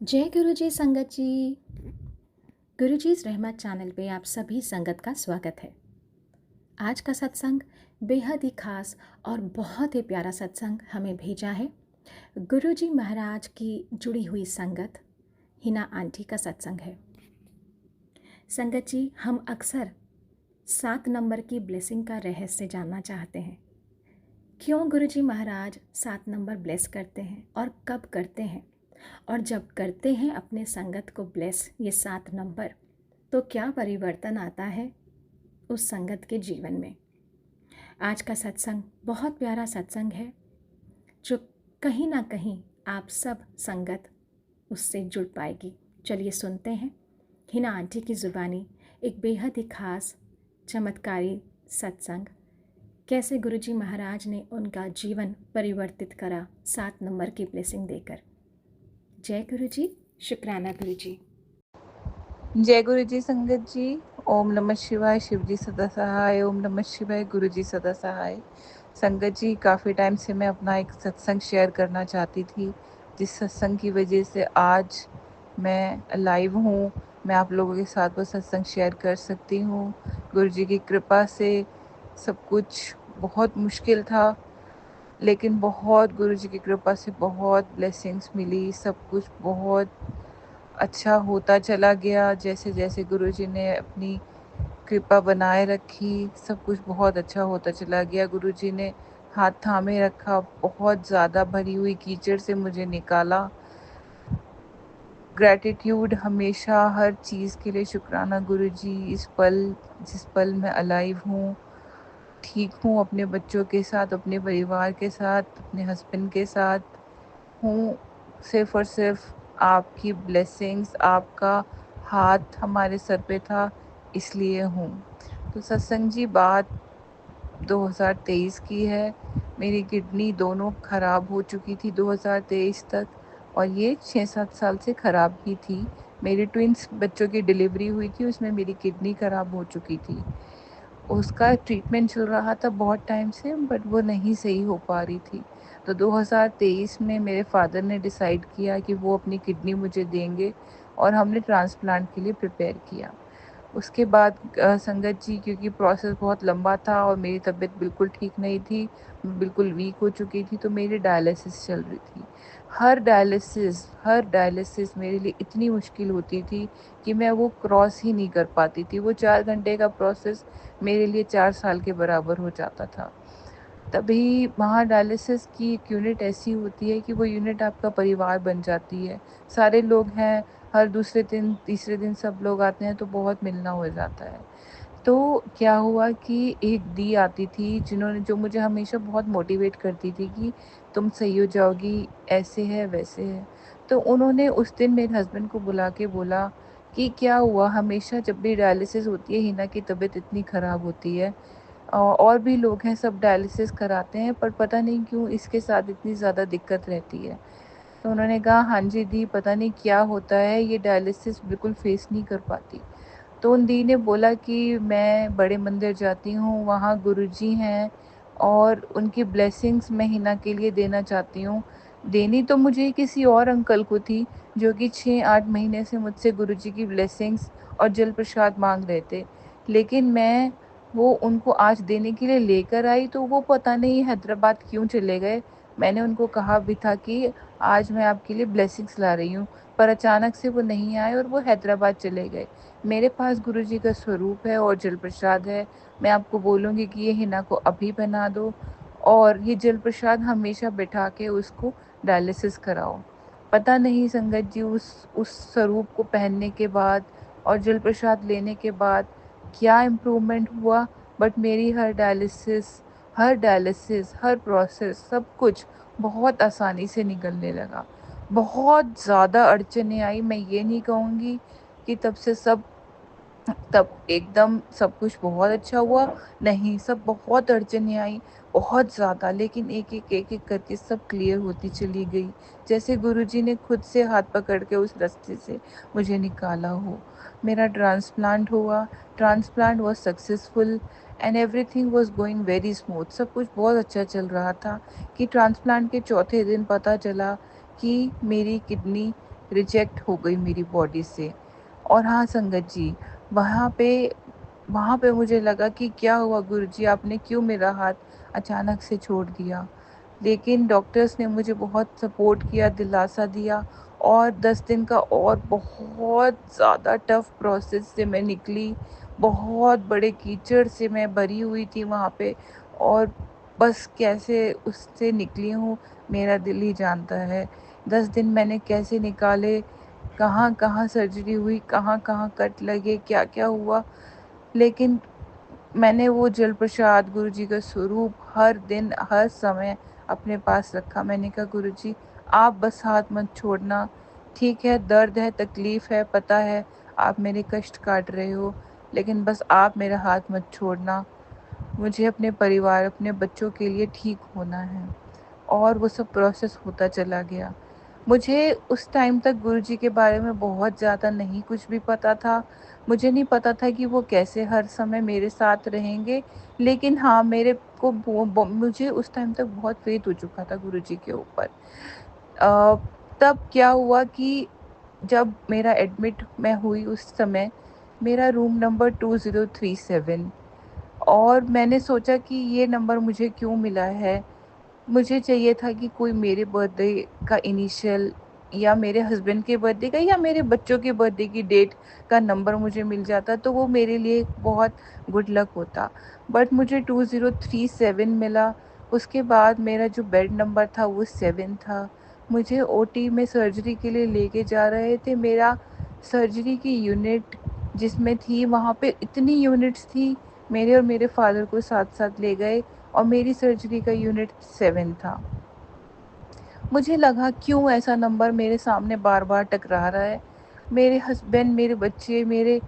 जय गुरु जी संगत जी। गुरु जी रहमत चैनल पे आप सभी संगत का स्वागत है। आज का सत्संग बेहद ही खास और बहुत ही प्यारा सत्संग हमें भेजा है गुरु जी महाराज की जुड़ी हुई संगत हिना आंटी का सत्संग है। संगत जी, हम अक्सर 7 नंबर की ब्लेसिंग का रहस्य जानना चाहते हैं। क्यों गुरु जी महाराज 7 नंबर ब्लेस करते हैं और कब करते हैं, और जब करते हैं अपने संगत को ब्लेस ये 7 नंबर, तो क्या परिवर्तन आता है उस संगत के जीवन में। आज का सत्संग बहुत प्यारा सत्संग है जो कहीं ना कहीं आप सब संगत उससे जुड़ पाएगी। चलिए सुनते हैं हिना आंटी की ज़ुबानी एक बेहद ही खास चमत्कारी सत्संग, कैसे गुरुजी महाराज ने उनका जीवन परिवर्तित करा 7 नंबर की ब्लेसिंग देकर। जय गुरुजी, शुक्राना गुरुजी। जय गुरु जी संगत जी। ओम नमः शिवाय। शिव जी सदा सहाय। ओम नमः शिवाय। गुरु जी सदा सहाय। संगत जी, काफ़ी टाइम से मैं अपना एक सत्संग शेयर करना चाहती थी, जिस सत्संग की वजह से आज मैं लाइव हूँ। मैं आप लोगों के साथ वो सत्संग शेयर कर सकती हूँ। गुरु जी की कृपा से सब कुछ बहुत मुश्किल था, लेकिन बहुत गुरु जी की कृपा से बहुत ब्लेसिंग्स मिली। सब कुछ बहुत अच्छा होता चला गया। जैसे जैसे गुरुजी ने अपनी कृपा बनाए रखी, सब कुछ बहुत अच्छा होता चला गया। गुरुजी ने हाथ थामे रखा, बहुत ज़्यादा भरी हुई कीचड़ से मुझे निकाला। ग्रैटिट्यूड हमेशा, हर चीज़ के लिए शुक्राना गुरुजी। इस पल, जिस पल मैं अलाइव हूँ, ठीक हूँ, अपने बच्चों के साथ, अपने परिवार के साथ, अपने हस्बैंड के साथ हूँ, सिर्फ़ और सिर्फ आपकी ब्लेसिंग्स, आपका हाथ हमारे सर पे था, इसलिए हूँ। तो सत्संग जी, बात 2023 की है। मेरी किडनी दोनों ख़राब हो चुकी थी 2023 तक, और ये 6-7 साल से ख़राब ही थी। मेरी ट्विन्स बच्चों की डिलीवरी हुई थी, उसमें मेरी किडनी ख़राब हो चुकी थी। उसका ट्रीटमेंट चल रहा था बहुत टाइम से, बट वो नहीं सही हो पा रही थी। तो 2023 में मेरे फादर ने डिसाइड किया कि वो अपनी किडनी मुझे देंगे, और हमने ट्रांसप्लांट के लिए प्रिपेयर किया। उसके बाद संगत जी, क्योंकि प्रोसेस बहुत लंबा था और मेरी तबीयत बिल्कुल ठीक नहीं थी, बिल्कुल वीक हो चुकी थी, तो मेरी डायलिसिस चल रही थी। हर डायलिसिस मेरे लिए इतनी मुश्किल होती थी कि मैं वो क्रॉस ही नहीं कर पाती थी। वो 4 घंटे का प्रोसेस मेरे लिए 4 साल के बराबर हो जाता था। तभी वहाँ डायलिसिस की एक यूनिट ऐसी होती है कि वो यूनिट आपका परिवार बन जाती है। सारे लोग हैं, हर दूसरे दिन, तीसरे दिन सब लोग आते हैं, तो बहुत मिलना हो जाता है। तो क्या हुआ कि एक दी आती थी, जो मुझे हमेशा बहुत मोटिवेट करती थी कि तुम सही हो जाओगी, ऐसे है, वैसे है। तो उन्होंने उस दिन मेरे हस्बैंड को बुला के बोला कि क्या हुआ, हमेशा जब भी डायलिसिस होती है, हिना की तबीयत इतनी ख़राब होती है, और भी लोग हैं सब डायलिसिस कराते हैं, पर पता नहीं क्यों इसके साथ इतनी ज़्यादा दिक्कत रहती है। तो उन्होंने कहा, हाँ जी दी, पता नहीं क्या होता है, ये डायलिसिस बिल्कुल फेस नहीं कर पाती। तो उन दी ने बोला कि मैं बड़े मंदिर जाती हूँ, वहाँ गुरुजी हैं, और उनकी ब्लेसिंग्स मैं हिना के लिए देना चाहती हूँ। देनी तो मुझे किसी और अंकल को थी, जो कि 6-8 महीने से मुझसे गुरुजी की ब्लेसिंग्स और जल प्रसाद मांग रहे थे, लेकिन मैं वो उनको आज देने के लिए लेकर आई, तो वो पता नहीं हैदराबाद क्यों चले गए। मैंने उनको कहा भी था कि आज मैं आपके लिए ब्लेसिंग्स ला रही हूँ, पर अचानक से वो नहीं आए और वो हैदराबाद चले गए। मेरे पास गुरुजी का स्वरूप है और जल प्रसाद है। मैं आपको बोलूँगी कि ये हिना को अभी पहना दो, और ये जल प्रसाद हमेशा बिठा के उसको डायलिसिस कराओ। पता नहीं संगत जी, उस स्वरूप को पहनने के बाद और जल प्रसाद लेने के बाद क्या इम्प्रूवमेंट हुआ, बट मेरी हर डायलिसिस, हर प्रोसेस, सब कुछ बहुत आसानी से निकलने लगा। बहुत ज़्यादा अड़चनें आई, मैं ये नहीं कहूँगी कि तब एकदम सब कुछ बहुत अच्छा हुआ, नहीं, सब बहुत अड़चनें आई, बहुत ज़्यादा, लेकिन एक-एक करके सब क्लियर होती चली गई। जैसे गुरुजी ने खुद से हाथ पकड़ के उस रास्ते से मुझे निकाला हो। मेरा ट्रांसप्लांट हुआ, transplant was successful and everything was going very smooth. सब कुछ बहुत अच्छा चल रहा था कि ट्रांसप्लांट के चौथे दिन पता चला कि मेरी किडनी रिजेक्ट हो गई मेरी बॉडी से। और हाँ संगत जी, वहाँ पे वहाँ पे मुझे लगा कि क्या हुआ गुरुजी, आपने क्यों मेरा हाथ अचानक से छोड़ दिया। लेकिन डॉक्टर्स ने मुझे बहुत सपोर्ट किया, दिलासा दिया, और 10 दिन का और बहुत ज़्यादा टफ प्रोसेस से मैं निकली। बहुत बड़े कीचड़ से मैं भरी हुई थी वहाँ पे, और बस कैसे उससे निकली हूँ मेरा दिल ही जानता है। 10 दिन मैंने कैसे निकाले, कहाँ-कहाँ सर्जरी हुई, कहाँ-कहाँ कट लगे, क्या-क्या हुआ। लेकिन मैंने वो जल प्रसाद गुरुजी का स्वरूप हर दिन हर समय अपने पास रखा। मैंने कहा गुरुजी, आप बस हाथ मत छोड़ना। ठीक है, दर्द है, तकलीफ़ है, पता है आप मेरे कष्ट काट रहे हो, लेकिन बस आप मेरा हाथ मत छोड़ना। मुझे अपने परिवार, अपने बच्चों के लिए ठीक होना है। और वो सब प्रोसेस होता चला गया। मुझे उस टाइम तक गुरुजी के बारे में बहुत ज़्यादा नहीं कुछ भी पता था। मुझे नहीं पता था कि वो कैसे हर समय मेरे साथ रहेंगे। लेकिन हाँ, मेरे को मुझे उस टाइम तक बहुत फ़ेथ हो चुका था गुरुजी के ऊपर। अ, तब क्या हुआ कि जब मेरा एडमिट मैं हुई उस समय, मेरा रूम नंबर 2037, और मैंने सोचा कि ये नंबर मुझे क्यों मिला है। मुझे चाहिए था कि कोई मेरे बर्थडे का इनिशियल, या मेरे हस्बैंड के बर्थडे का, या मेरे बच्चों के बर्थडे की डेट का नंबर मुझे मिल जाता तो वो मेरे लिए बहुत गुड लक होता। बट मुझे 2037 मिला। उसके बाद मेरा जो बेड नंबर था वो 7 था। मुझे ओटी में सर्जरी के लिए लेके जा रहे थे। मेरा सर्जरी की यूनिट जिसमें थी, वहाँ पे इतनी यूनिट्स थी, मेरे और मेरे फादर को साथ-साथ ले गए, और मेरी सर्जरी का यूनिट 7 था। मुझे लगा क्यों ऐसा नंबर मेरे सामने बार-बार टकरा रहा है। मेरे हस्बैंड, मेरे बच्चे, मेरे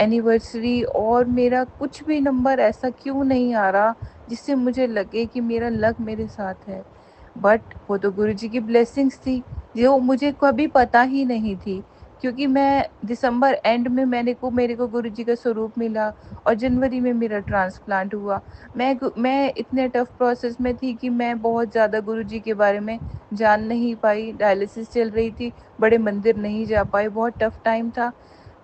एनिवर्सरी और मेरा कुछ भी नंबर ऐसा क्यों नहीं आ रहा जिससे मुझे लगे कि मेरा लक मेरे साथ है। बट वो तो गुरुजी की ब्लेसिंग्स थी, जो मुझे कभी पता ही नहीं थी, क्योंकि मैं दिसंबर एंड में मेरे को गुरुजी का स्वरूप मिला, और जनवरी में मेरा ट्रांसप्लांट हुआ। मैं इतने टफ प्रोसेस में थी कि मैं बहुत ज़्यादा गुरुजी के बारे में जान नहीं पाई। डायलिसिस चल रही थी, बड़े मंदिर नहीं जा पाई, बहुत टफ टाइम था।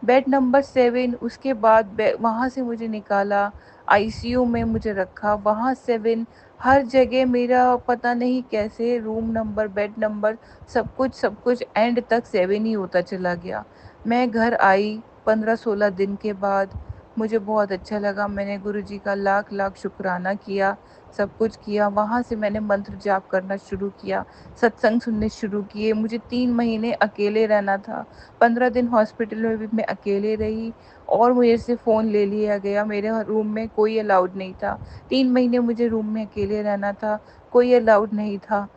बेड नंबर 7, उसके बाद वहाँ से मुझे निकाला, आईसीयू में मुझे रखा, वहाँ 7, हर जगह मेरा पता नहीं कैसे रूम नंबर, बेड नंबर, सब कुछ एंड तक 7 ही होता चला गया। मैं घर आई 15-16 दिन के बाद। मुझे बहुत अच्छा लगा। मैंने गुरुजी का लाख-लाख शुक्राना किया, सब कुछ किया। वहाँ से मैंने मंत्र जाप करना शुरू किया, सत्संग सुनने शुरू किए। मुझे 3 महीने अकेले रहना था। 15 दिन हॉस्पिटल में भी मैं अकेले रही, और मेरे से फ़ोन ले लिया गया। मेरे रूम में कोई अलाउड नहीं था। 3 महीने मुझे रूम में अकेले रहना था, कोई अलाउड नहीं था।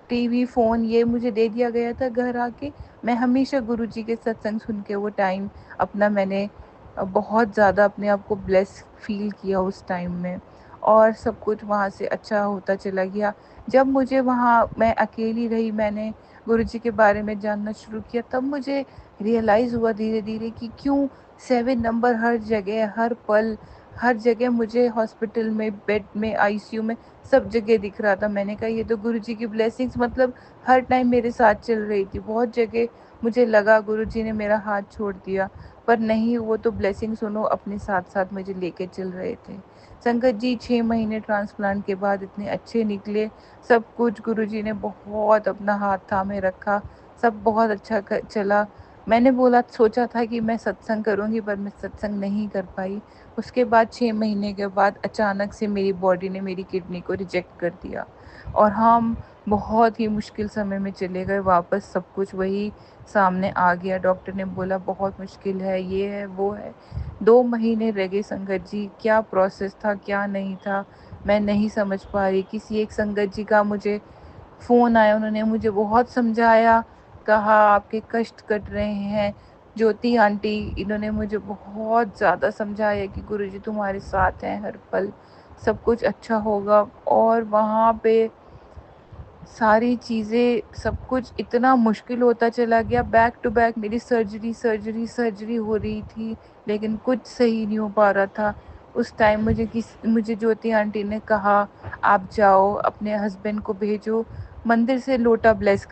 टीवी, फ़ोन ये मुझे दे दिया गया था घर आके। मैं हमेशा गुरुजी के सत्संग सुन के वो टाइम अपना मैंने बहुत ज़्यादा अपने आप को ब्लेस फ़ील किया उस टाइम में, और सब कुछ वहाँ से अच्छा होता चला गया। जब मुझे वहाँ मैं अकेली रही, मैंने गुरुजी के बारे में जानना शुरू किया, तब मुझे रियलाइज़ हुआ धीरे-धीरे कि क्यों 7 नंबर हर जगह, हर पल, हर जगह मुझे हॉस्पिटल में, बेड में, आईसीयू में, सब जगह दिख रहा था। मैंने कहा ये तो गुरुजी की ब्लेसिंग्स, मतलब हर टाइम मेरे साथ चल रही थी। बहुत जगह मुझे लगा गुरुजी ने मेरा हाथ छोड़ दिया, पर नहीं, वो तो ब्लेसिंग्स सुनो अपने साथ-साथ मुझे लेके चल रहे थे। संगत जी, 6 महीने ट्रांसप्लांट के बाद इतने अच्छे निकले। सब कुछ गुरुजी ने बहुत अपना हाथ थामे रखा, सब बहुत अच्छा चला। मैंने सोचा था कि मैं सत्संग करूँगी, पर मैं सत्संग नहीं कर पाई। उसके बाद 6 महीने के बाद अचानक से मेरी बॉडी ने मेरी किडनी को रिजेक्ट कर दिया, और हम बहुत ही मुश्किल समय में चले गए वापस। सब कुछ वही सामने आ गया। डॉक्टर ने बोला बहुत मुश्किल है, ये है, वो है। 2 महीने रह गए संगत जी। क्या प्रोसेस था, क्या नहीं था, मैं नहीं समझ पा रही। किसी एक संगत जी का मुझे फ़ोन आया, उन्होंने मुझे बहुत समझाया, कहा आपके कष्ट कट रहे हैं। ज्योति आंटी, इन्होंने मुझे बहुत ज़्यादा समझाया कि गुरुजी तुम्हारे साथ हैं हर पल, सब कुछ अच्छा होगा। और वहाँ पे सारी चीज़ें, सब कुछ इतना मुश्किल होता चला गया। बैक टू बैक मेरी सर्जरी हो रही थी, लेकिन कुछ सही नहीं हो पा रहा था। उस टाइम मुझे ज्योति आंटी ने कहा, आप जाओ अपने हस्बैंड को भेजो, मंदिर से लोटा ब्लेस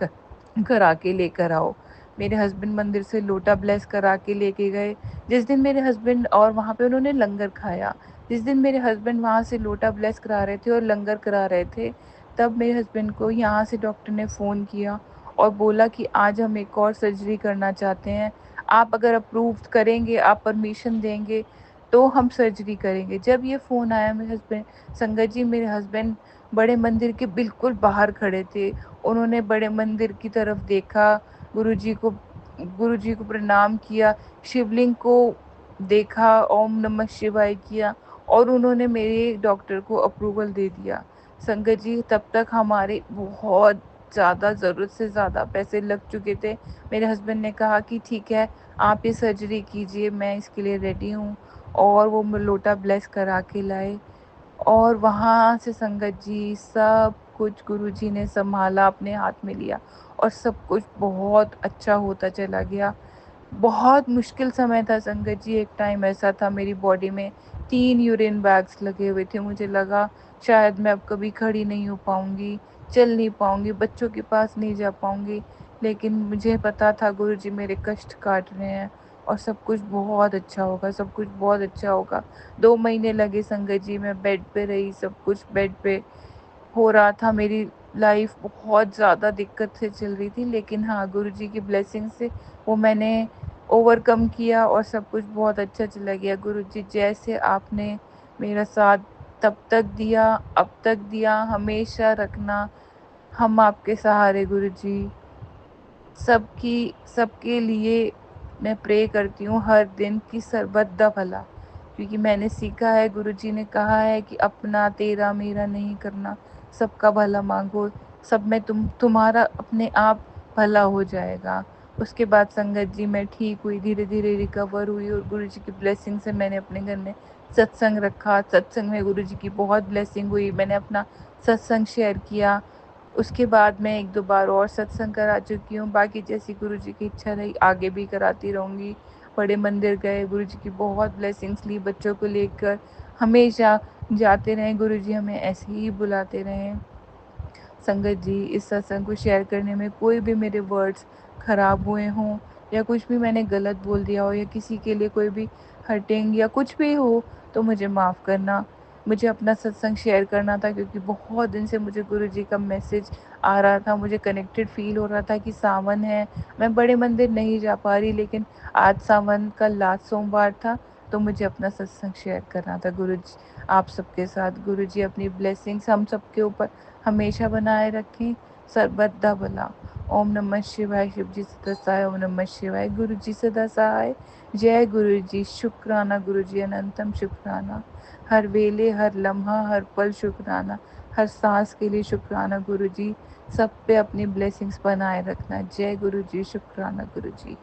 करा के लेकर आओ। मेरे हस्बैंड मंदिर से लोटा ब्लेस करा के लेके गए। जिस दिन मेरे हस्बैंड और वहाँ पे उन्होंने लंगर खाया, जिस दिन मेरे हस्बैंड वहाँ से लोटा ब्लेस करा रहे थे और लंगर करा रहे थे, तब मेरे हस्बैंड को यहाँ से डॉक्टर ने फ़ोन किया और बोला कि आज हम एक और सर्जरी करना चाहते हैं, आप अगर अप्रूव करेंगे, आप परमिशन देंगे तो हम सर्जरी करेंगे। जब ये फ़ोन आया मेरे हस्बैंड, संगत जी मेरे हस्बैंड बड़े मंदिर के बिल्कुल बाहर खड़े थे। उन्होंने बड़े मंदिर की तरफ देखा, गुरुजी को गुरुजी को प्रणाम किया, शिवलिंग को देखा, ओम नमः शिवाय किया और उन्होंने मेरे डॉक्टर को अप्रूवल दे दिया। संगत जी तब तक हमारे बहुत ज़्यादा ज़रूरत से ज़्यादा पैसे लग चुके थे। मेरे हस्बैंड ने कहा कि ठीक है, आप ये सर्जरी कीजिए, मैं इसके लिए रेडी हूँ और वो लोटा ब्लेस करा के लाए। और वहाँ से संगत जी सब कुछ गुरुजी ने सँभाला, अपने हाथ में लिया और सब कुछ बहुत अच्छा होता चला गया। बहुत मुश्किल समय था संगत जी, एक टाइम ऐसा था मेरी बॉडी में 3 यूरिन बैग्स लगे हुए थे। मुझे लगा शायद मैं अब कभी खड़ी नहीं हो पाऊँगी, चल नहीं पाऊँगी, बच्चों के पास नहीं जा पाऊँगी। लेकिन मुझे पता था गुरुजी मेरे कष्ट काट रहे हैं और सब कुछ बहुत अच्छा होगा, सब कुछ बहुत अच्छा होगा। 2 महीने लगे संगत जी, मैं बेड पे रही, सब कुछ बेड पे हो रहा था। मेरी लाइफ बहुत ज़्यादा दिक्कत से चल रही थी, लेकिन हाँ, गुरुजी की ब्लेसिंग से वो मैंने ओवरकम किया और सब कुछ बहुत अच्छा चला गया। गुरुजी जैसे आपने मेरा साथ तब तक दिया, अब तक दिया, हमेशा रखना। हम आपके सहारे गुरुजी। सबकी सबके लिए मैं प्रे करती हूँ हर दिन कि सर्वदा दा भला, क्योंकि मैंने सीखा है, गुरुजी ने कहा है कि अपना तेरा मेरा नहीं करना, सबका भला मांगो, सब में तुम्हारा अपने आप भला हो जाएगा। उसके बाद संगत जी मैं ठीक हुई, धीरे धीरे रिकवर हुई और गुरुजी की ब्लेसिंग से मैंने अपने घर में सत्संग रखा। सत्संग में गुरुजी की बहुत ब्लेसिंग हुई, मैंने अपना सत्संग शेयर किया। उसके बाद मैं 1-2 बार और सत्संग करा चुकी हूँ। बाकी जैसी गुरुजी की इच्छा रही आगे भी कराती रहूँगी। बड़े मंदिर गए, गुरुजी की बहुत ब्लेसिंग्स ली बच्चों को लेकर। हमेशा जाते रहें, गुरुजी हमें ऐसे ही बुलाते रहें। संगत जी इस सत्संग को शेयर करने में कोई भी मेरे वर्ड्स ख़राब हुए हों या कुछ भी मैंने गलत बोल दिया हो या किसी के लिए कोई भी हर्टिंग या कुछ भी हो, तो मुझे माफ़ करना। मुझे अपना सत्संग शेयर करना था क्योंकि बहुत दिन से मुझे गुरुजी का मैसेज आ रहा था, मुझे कनेक्टेड फ़ील हो रहा था कि सावन है, मैं बड़े मंदिर नहीं जा पा रही, लेकिन आज सावन का लास्ट सोमवार था, तो मुझे अपना सत्संग शेयर करना था गुरुजी आप सबके साथ। गुरुजी अपनी ब्लेसिंग्स हम सबके ऊपर हमेशा बनाए रखें, सर्वदा भला। ओम नमः शिवाय, शिव जी सदा सहाय, ओम नमः शिवाय, गुरु जी सदा सहाय। जय गुरु जी, शुक्राना गुरु जी, अनंतम शुक्राना। हर वेले, हर लम्हा, हर पल शुक्राना, हर सांस के लिए शुक्राना गुरु जी। सब पे अपनी ब्लेसिंग्स बनाए रखना। जय गुरु जी, शुक्राना गुरु जी।